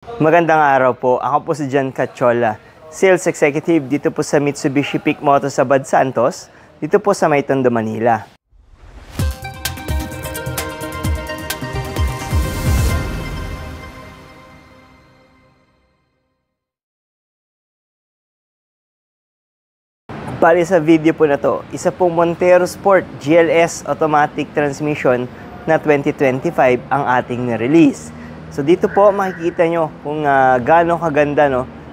Magandang araw po. Ako po si John Cachola, Sales Executive dito po sa Mitsubishi Peak Motors sa Bad Santos, dito po sa May Tondo, Manila. Bali sa video po na to, isa pong Montero Sport GLS Automatic Transmission na 2025 ang ating ni-release. So dito po makikita nyo kung gaano kaganda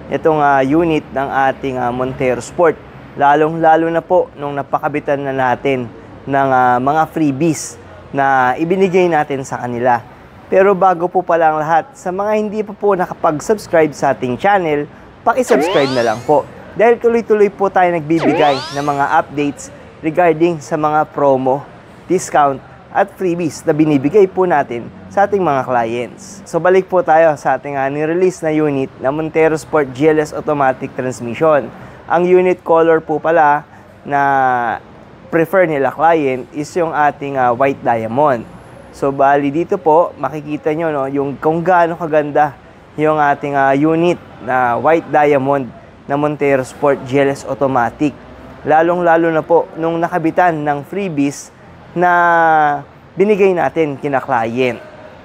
itong unit ng ating Montero Sport. Lalong-lalo na po nung napakabitan na natin ng mga freebies na ibinigay natin sa kanila. Pero bago po pala ang lahat, sa mga hindi pa po nakapag-subscribe sa ating channel, paki-subscribe na lang po. Dahil tuloy-tuloy po tayo nagbibigay ng mga updates regarding sa mga promo, discount, at freebies na binibigay po natin sa ating mga clients. So balik po tayo sa ating ni-release na unit na Montero Sport GLS Automatic Transmission. Ang unit color po pala na prefer nila client is yung ating white diamond. So bali dito po makikita nyo yung kung gaano kaganda yung ating unit na white diamond na Montero Sport GLS Automatic. Lalong-lalo na po nung nakabitan ng freebies na binigay natin kina client.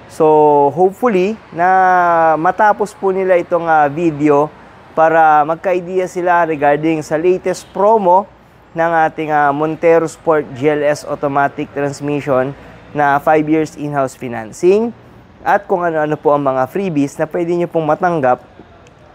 So, hopefully, na matapos po nila itong video para magka-idea sila regarding sa latest promo ng ating Montero Sport GLS Automatic Transmission na 5 years in-house financing at kung ano-ano po ang mga freebies na pwede nyo pong matanggap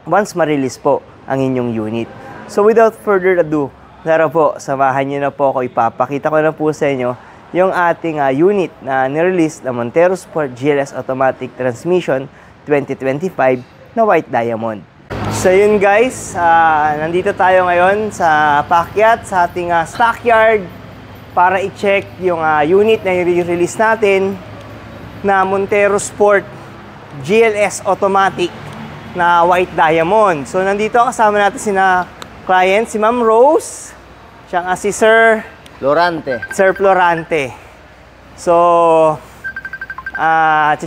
once ma-release po ang inyong unit. So without further ado, tara po, samahan nyo na po ako. Ipapakita ko na po sa inyo yung ating unit na nirelease na Montero Sport GLS Automatic Transmission 2025 na white diamond. So yun guys, nandito tayo ngayon sa paakyat sa ating stockyard para i-check yung unit na i-release natin na Montero Sport GLS Automatic na white diamond. So nandito kasama natin client, si Ma'am Rose, siya si Sir Florante. So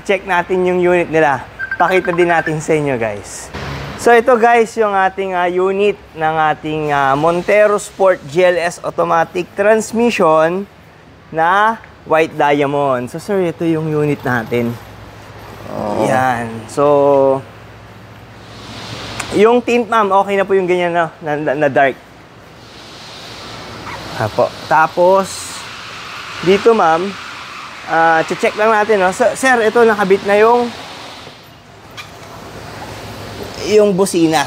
check natin yung unit nila. Pakita din natin sa inyo guys. So ito guys yung ating unit ng ating Montero Sport GLS Automatic Transmission na white diamond. So sir, ito yung unit natin. Yan. So yung tint, ma'am, okay na po yung ganyan na dark. Apo. Tapos, dito, ma'am, check lang natin, Sir, ito, nakabit na yung busina.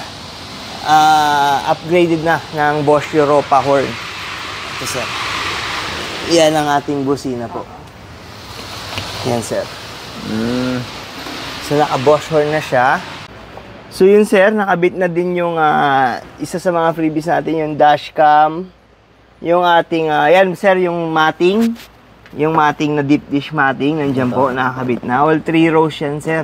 Upgraded na ng Bosch Europa horn. Ito, sir. Yan ang ating busina po. Yan, sir. So, naka-Bosch horn na siya. So yun sir, nakabit na din yung isa sa mga freebies natin, yung dashcam, yung ating, yan sir, yung matting na deep dish matting, nandiyan po, nakakabit na. All 3 rows yan sir.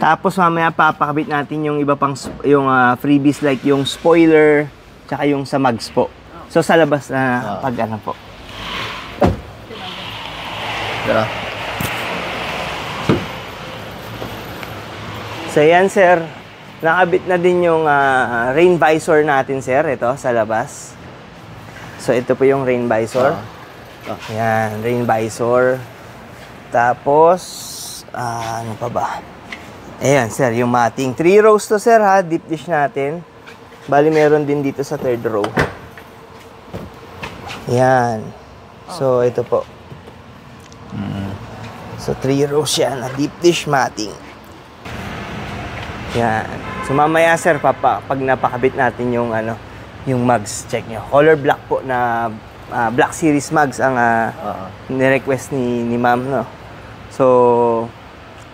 Tapos mamaya papakabit natin yung iba pang yung freebies like yung spoiler, tsaka yung sa mags po. So sa labas na pag ano po. Tara. So yan sir, nakabit na din yung rain visor natin sir, ito sa labas. So ito po yung rain visor. Yan, rain visor. Tapos, ano pa ba? Ayan sir, yung matting. 3 rows to sir ha, deep dish natin. Bali meron din dito sa 3rd row. Yan. So ito po. So 3 rows yan, deep dish matting. Yan. So mamaya sir, pag napakabit natin yung yung mugs, check nyo. Color black po na Black Series mugs ang ni-request ni ma'am, no. So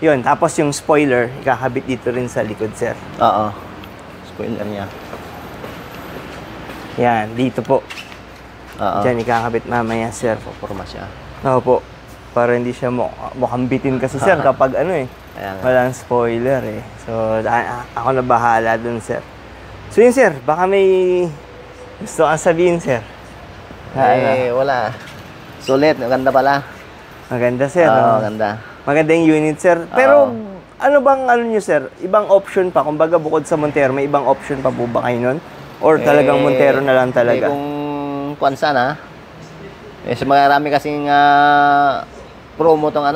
yun, tapos yung spoiler ikakabit dito rin sa likod sir. Spoiler niya. Yan, dito po. Diyan ikakabit mamaya sir. Forma siya. Opo. Para hindi siya mukhang bitin kasi sir kapag walang spoiler eh. So, ako na bahala dun, sir. So, yun, sir. Baka may gusto kang sabihin, sir. Wala. Sulit. Maganda pala. Maganda, sir. Maganda. Maganda yung unit, sir. Pero, ano bang ano nyo, sir? Ibang option pa? Kumbaga, bukod sa Montero, may ibang option pa po ba kayo nun? Or talagang Montero na lang talaga? Kung kuwan sana, marami kasing promo tong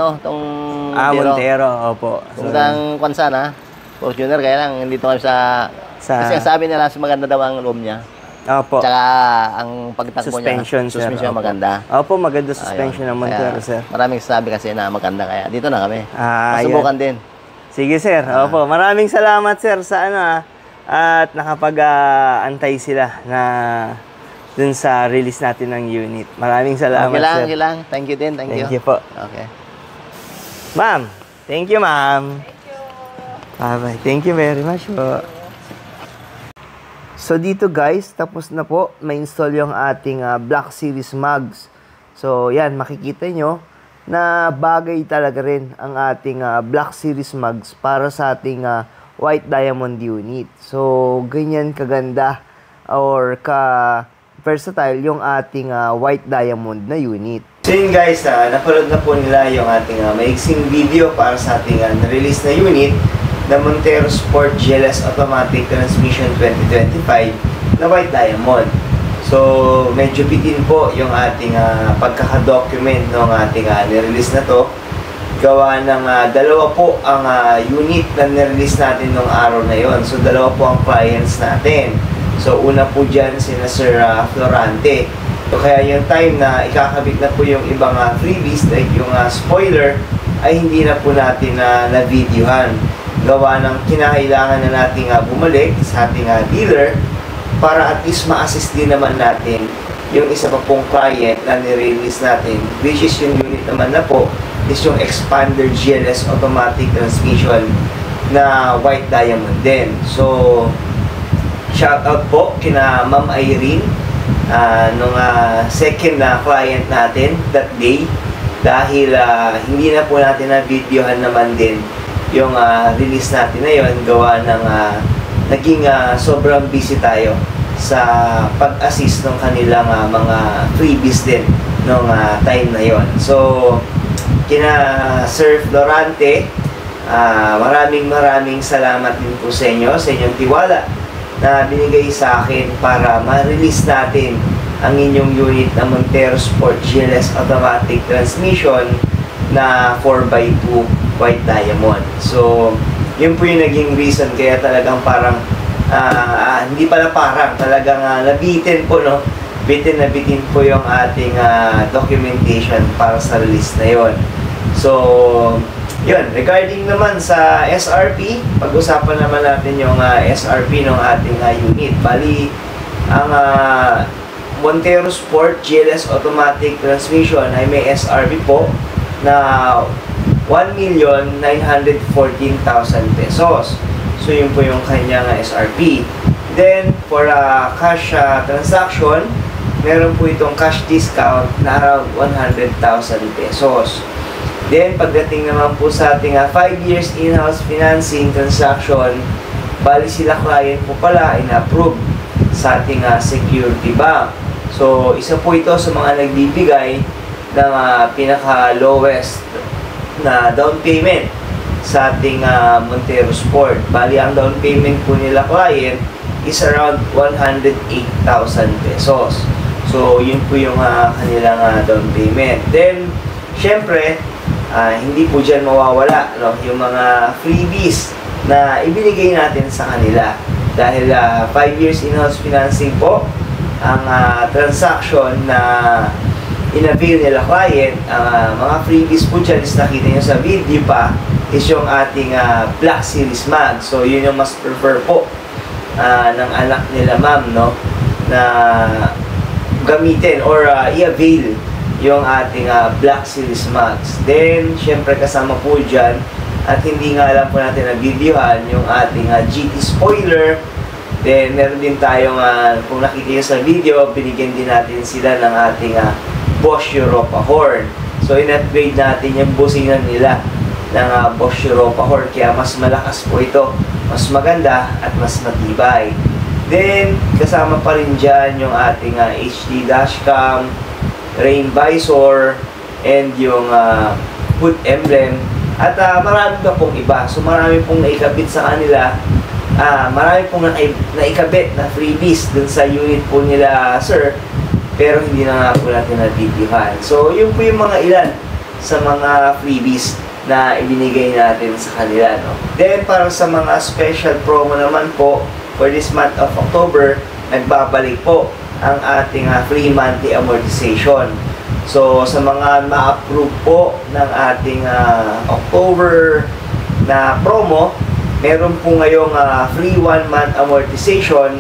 Montero, opo. Kung kuwan sana, Fortuner, kaya lang, hindi kami kasi ang sabi nila, maganda daw ang room niya. Opo. Tsaka ang pagtakbo niya, suspension maganda. Opo, maganda suspension ng Montero, sir. Maraming sabi kasi na maganda, kaya dito na kami. Masubukan din. Sige, sir. Opo, maraming salamat, sir, sa at nakapag-antay sila na dun sa release natin ng unit. Maraming salamat, sir. Okay lang. Thank you din. Thank you. Thank you po. Okay. Ma'am. Thank you, ma'am. Bye-bye. Thank you very much po. So dito guys, tapos na po. Ma-install yung ating Black Series mugs. So yan, makikita nyo na bagay talaga rin ang ating Black Series mugs para sa ating white diamond unit. So ganyan kaganda or ka-versatile yung ating white diamond na unit. So yun guys, napanood na po nila yung ating maiksing video para sa ating na-release na unit na Montero Sport GLS Automatic Transmission 2025 na white diamond. So, medyo bitin po yung ating pagkakadocument ng ating nirelease na to. Gawa ng dalawa po ang unit na nirelease natin nung araw na yon. So, dalawa po ang clients natin. So, una po dyan sina Sir Florante. So, kaya yung time na ikakabit na po yung ibang freebies like yung spoiler ay hindi na po natin na-videohan. Gawa ng kinakailangan na nating bumalik sa ating dealer para at least ma-assist din naman natin yung isa pa pong client na nirelease natin, which is yung unit naman na po is yung Expander GLS Automatic Transmission na white diamond din. So, shout out po kina Ma'am Irene nung second na client natin that day, dahil hindi na po natin na-videohan naman din yung release natin na yun, gawa ng naging sobrang busy tayo sa pag-assist ng kanilang mga freebies din nung time na yon. So, kina Sir Florante, maraming salamat din po sa inyo, sa inyong tiwala na binigay sa akin para ma-release natin ang inyong unit na Montero Sport GLS Automatic Transmission na 4x2 white diamond. So, yun po yung naging reason kaya talagang parang hindi pala parang talagang nabitin po, no? Bitin na bitin po yung ating documentation para sa release na yon. So, yun, regarding naman sa SRP, pag-usapan naman natin yung SRP ng ating unit. Bali, ang Montero Sport GLS Automatic Transmission ay may SRP po na 1,914,000 pesos. So, yun po yung kanyang SRP. Then, for cash transaction, meron po itong cash discount na around 100,000 pesos. Then, pagdating naman po sa ating 5 years in-house financing transaction, bali sila client po pala in-approve sa ating security bank. So, isa po ito sa mga nagbibigay ng pinaka-lowest na down payment sa ating Montero Sport. Bali, ang down payment po nila client is around 108,000 pesos. So, yun po yung kanilang down payment. Then, syempre, hindi po dyan mawawala, no, yung mga freebies na ibinigay natin sa kanila. Dahil 5 years in-house financing po, ang transaction na in-avail nila client, mga freebies po dyan is nakita nyo sa video pa, is yung ating Black Series mag. So, yun yung mas prefer po ng anak nila, ma'am, no, na gamitin or i-avail yung ating Black Series mags. Then, syempre kasama po dyan, at hindi nga lang po natin na-videohan yung ating GT spoiler. Then, meron din tayong, kung nakikita nyo sa video, binigyan din natin sila ng ating Bosch Europa horn. So, in-upgrade natin yung businan nila ng Bosch Europa horn, kaya mas malakas po ito, mas maganda at mas matibay. Then, kasama pa rin dyan yung ating HD dashcam, rain visor, and yung hood emblem At marami pa pong iba. So marami pong naikabit sa kanila. Marami pong naikabit na freebies dun sa unit po nila, sir. Pero hindi na nga po natin na-videohan. So yun po yung mga ilan sa mga freebies na ibinigay natin sa kanila, no? Then para sa mga special promo naman po for this month of October, nagbabalik po ang ating free monthly amortization. So, sa mga ma-approve po ng ating October na promo, meron po ngayong free 1-month amortization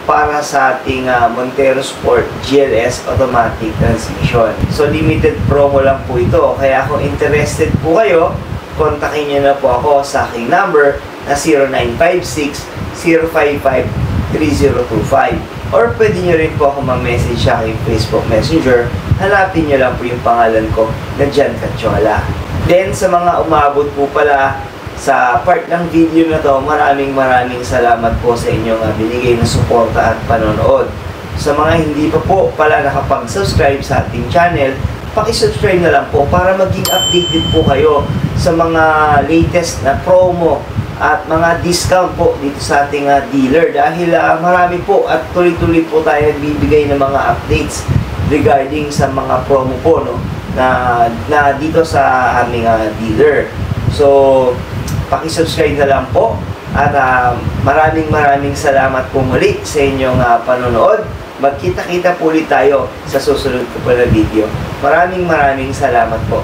para sa ating Montero Sport GLS Automatic Transmission. So, limited promo lang po ito. Kaya kung interested po kayo, kontakin nyo na po ako sa aking number na 0956-055-3025. Or pwede nyo rin po ako mag-message sa aking Facebook Messenger. Hanapin nyo lang po yung pangalan ko na Jan Cachola. Then sa mga umabot po pala sa part ng video na to, maraming salamat po sa inyong binigay na suporta at panonood. Sa mga hindi pa po pala nakapag-subscribe sa ating channel, paki-subscribe na lang po para maging updated po kayo sa mga latest na promo at mga discount po dito sa ating dealer, dahil marami po at tuloy-tuloy po tayo bibigay ng mga updates regarding sa mga promo po, no, na dito sa aming dealer. So paki-subscribe na lang po at maraming salamat po muli sa inyong panonood. Magkita-kita po ulit tayo sa susunod ko pa na video. Maraming salamat po.